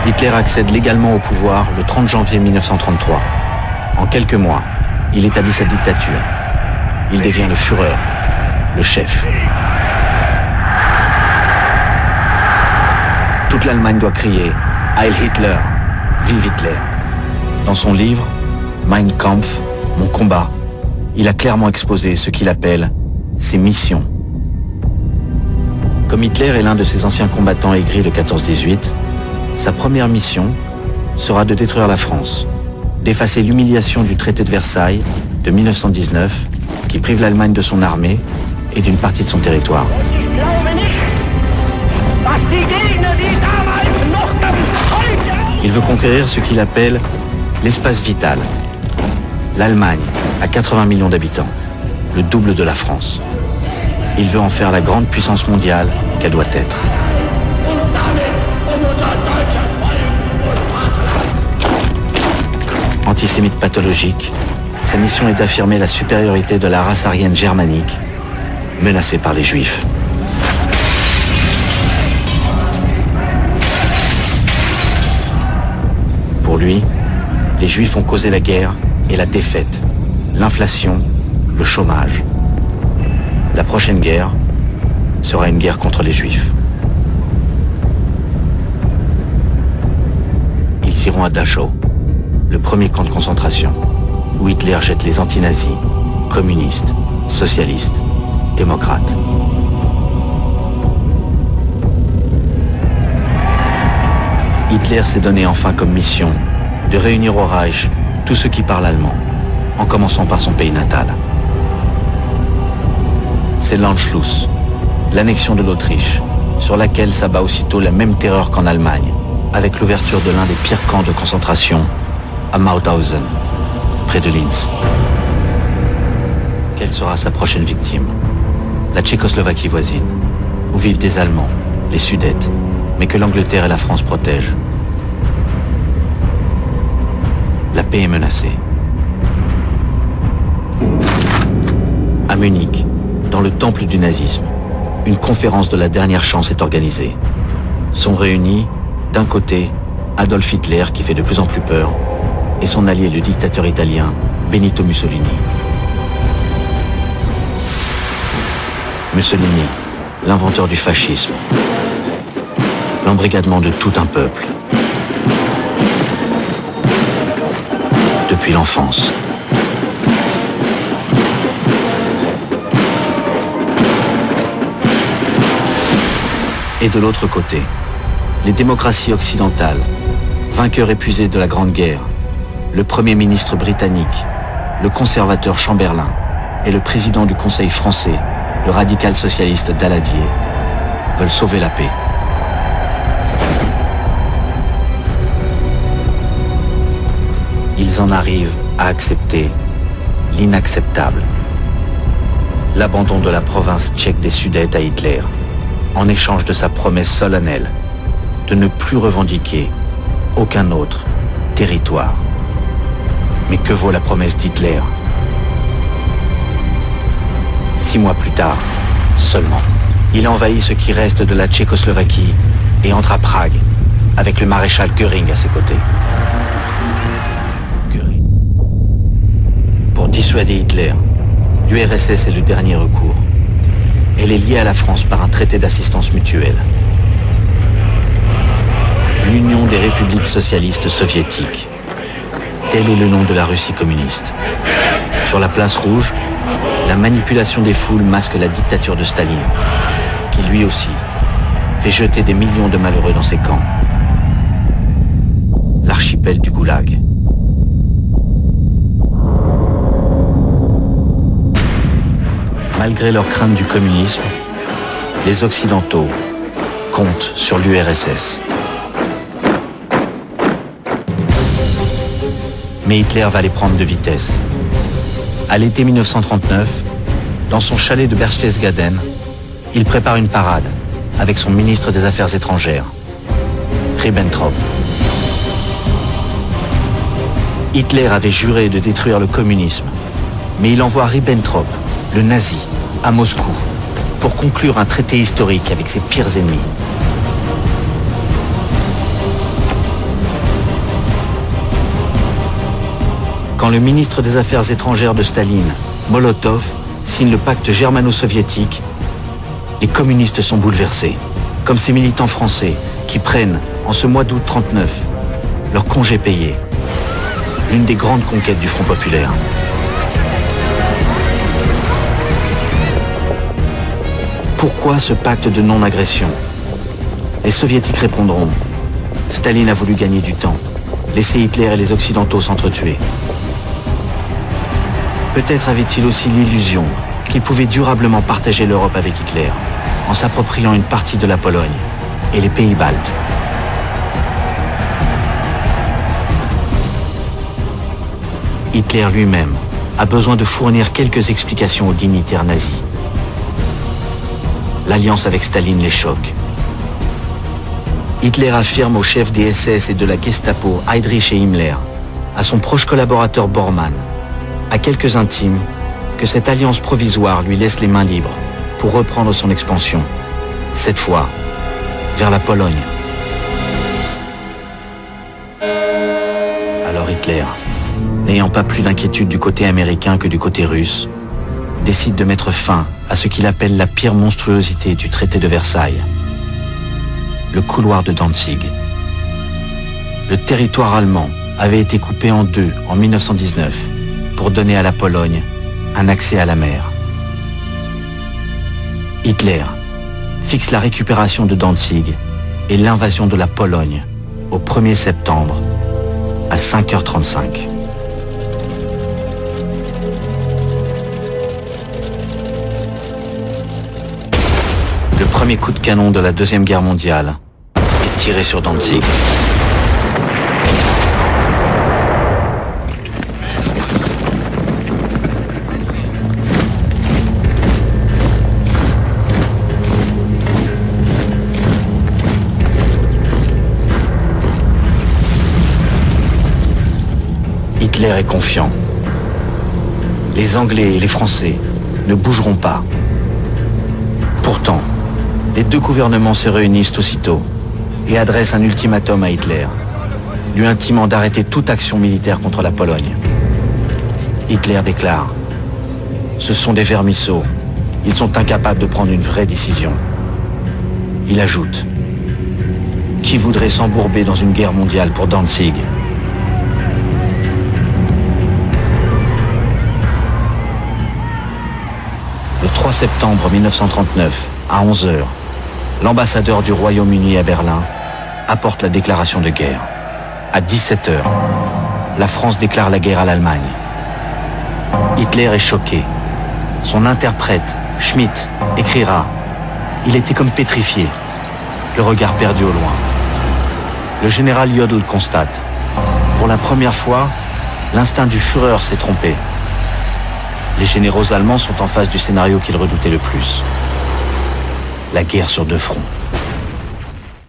Hitler accède légalement au pouvoir le 30 janvier 1933. En quelques mois, il établit sa dictature. Il devient le Führer, le chef. Toute l'Allemagne doit crier « Heil Hitler !» « Vive Hitler !» Dans son livre « Mein Kampf », Mon combat, il a clairement exposé ce qu'il appelle ses missions. Comme Hitler est l'un de ses anciens combattants aigris de 14-18, sa première mission sera de détruire la France, d'effacer l'humiliation du traité de Versailles de 1919 qui prive l'Allemagne de son armée et d'une partie de son territoire. Il veut conquérir ce qu'il appelle l'espace vital. L'Allemagne a 80 millions d'habitants, le double de la France. Il veut en faire la grande puissance mondiale qu'elle doit être. Antisémite pathologique, sa mission est d'affirmer la supériorité de la race aryenne germanique, menacée par les Juifs. Pour lui, les Juifs ont causé la guerre et la défaite, l'inflation, le chômage. La prochaine guerre sera une guerre contre les Juifs. Ils iront à Dachau, le premier camp de concentration, où Hitler jette les anti-nazis, communistes, socialistes, démocrates. Hitler s'est donné enfin comme mission de réunir au Reich tous ceux qui parlent allemand, en commençant par son pays natal. C'est l'Anschluss, l'annexion de l'Autriche, sur laquelle s'abat aussitôt la même terreur qu'en Allemagne, avec l'ouverture de l'un des pires camps de concentration à Mauthausen, près de Linz. Quelle sera sa prochaine victime? La Tchécoslovaquie voisine, où vivent des Allemands, les Sudètes, mais que l'Angleterre et la France protègent. La paix est menacée. À Munich, dans le temple du nazisme, une conférence de la dernière chance est organisée. Sont réunis, d'un côté, Adolf Hitler qui fait de plus en plus peur, et son allié le dictateur italien Benito Mussolini. Mussolini, l'inventeur du fascisme, l'embrigadement de tout un peuple. Depuis l'enfance. Et de l'autre côté, les démocraties occidentales, vainqueurs épuisés de la Grande Guerre, le Premier ministre britannique, le conservateur Chamberlain et le président du Conseil français, le radical socialiste Daladier, veulent sauver la paix. Ils en arrivent à accepter l'inacceptable. L'abandon de la province tchèque des Sudètes à Hitler, en échange de sa promesse solennelle de ne plus revendiquer aucun autre territoire. Mais que vaut la promesse d'Hitler? 6 mois plus tard, seulement, il envahit ce qui reste de la Tchécoslovaquie et entre à Prague, avec le maréchal Göring à ses côtés. Göring. Pour dissuader Hitler, l'URSS est le dernier recours. Elle est liée à la France par un traité d'assistance mutuelle. L'Union des républiques socialistes soviétiques. Tel est le nom de la Russie communiste. Sur la place rouge, la manipulation des foules masque la dictature de Staline, qui lui aussi fait jeter des millions de malheureux dans ses camps. L'archipel du Goulag. Malgré leur crainte du communisme, les Occidentaux comptent sur l'URSS. Mais Hitler va les prendre de vitesse. À l'été 1939, dans son chalet de Berchtesgaden, il prépare une parade avec son ministre des Affaires étrangères, Ribbentrop. Hitler avait juré de détruire le communisme, mais il envoie Ribbentrop, le nazi, à Moscou, pour conclure un traité historique avec ses pires ennemis. Quand le ministre des Affaires étrangères de Staline, Molotov, signe le pacte germano-soviétique, les communistes sont bouleversés, comme ces militants français qui prennent, en ce mois d'août 1939, leur congé payé. L'une des grandes conquêtes du Front populaire. Pourquoi ce pacte de non-agression? Les soviétiques répondront: Staline a voulu gagner du temps, laisser Hitler et les Occidentaux s'entretuer. Peut-être avait-il aussi l'illusion qu'il pouvait durablement partager l'Europe avec Hitler, en s'appropriant une partie de la Pologne et les pays baltes. Hitler lui-même a besoin de fournir quelques explications aux dignitaires nazis. L'alliance avec Staline les choque. Hitler affirme au chef des SS et de la Gestapo, Heydrich et Himmler, à son proche collaborateur Bormann, à quelques intimes, que cette alliance provisoire lui laisse les mains libres pour reprendre son expansion, cette fois vers la Pologne. Alors Hitler, n'ayant pas plus d'inquiétude du côté américain que du côté russe, décide de mettre fin à ce qu'il appelle la pire monstruosité du traité de Versailles, le couloir de Danzig. Le territoire allemand avait été coupé en deux en 1919 pour donner à la Pologne un accès à la mer. Hitler fixe la récupération de Danzig et l'invasion de la Pologne au 1er septembre à 5h35. Le premier coup de canon de la Deuxième Guerre mondiale est tiré sur Danzig. Hitler est confiant. Les Anglais et les Français ne bougeront pas. Pourtant, les deux gouvernements se réunissent aussitôt et adressent un ultimatum à Hitler, lui intimant d'arrêter toute action militaire contre la Pologne. Hitler déclare: ce sont des vermisseaux, ils sont incapables de prendre une vraie décision. Il ajoute: qui voudrait s'embourber dans une guerre mondiale pour Danzig? Le 3 septembre 1939, à 11h, l'ambassadeur du Royaume-Uni à Berlin apporte la déclaration de guerre. À 17h, la France déclare la guerre à l'Allemagne. Hitler est choqué. Son interprète, Schmitt, écrira: il était comme pétrifié, le regard perdu au loin. Le général Jodl constate: pour la première fois, l'instinct du Führer s'est trompé. Les généraux allemands sont en face du scénario qu'ils redoutaient le plus: la guerre sur deux fronts.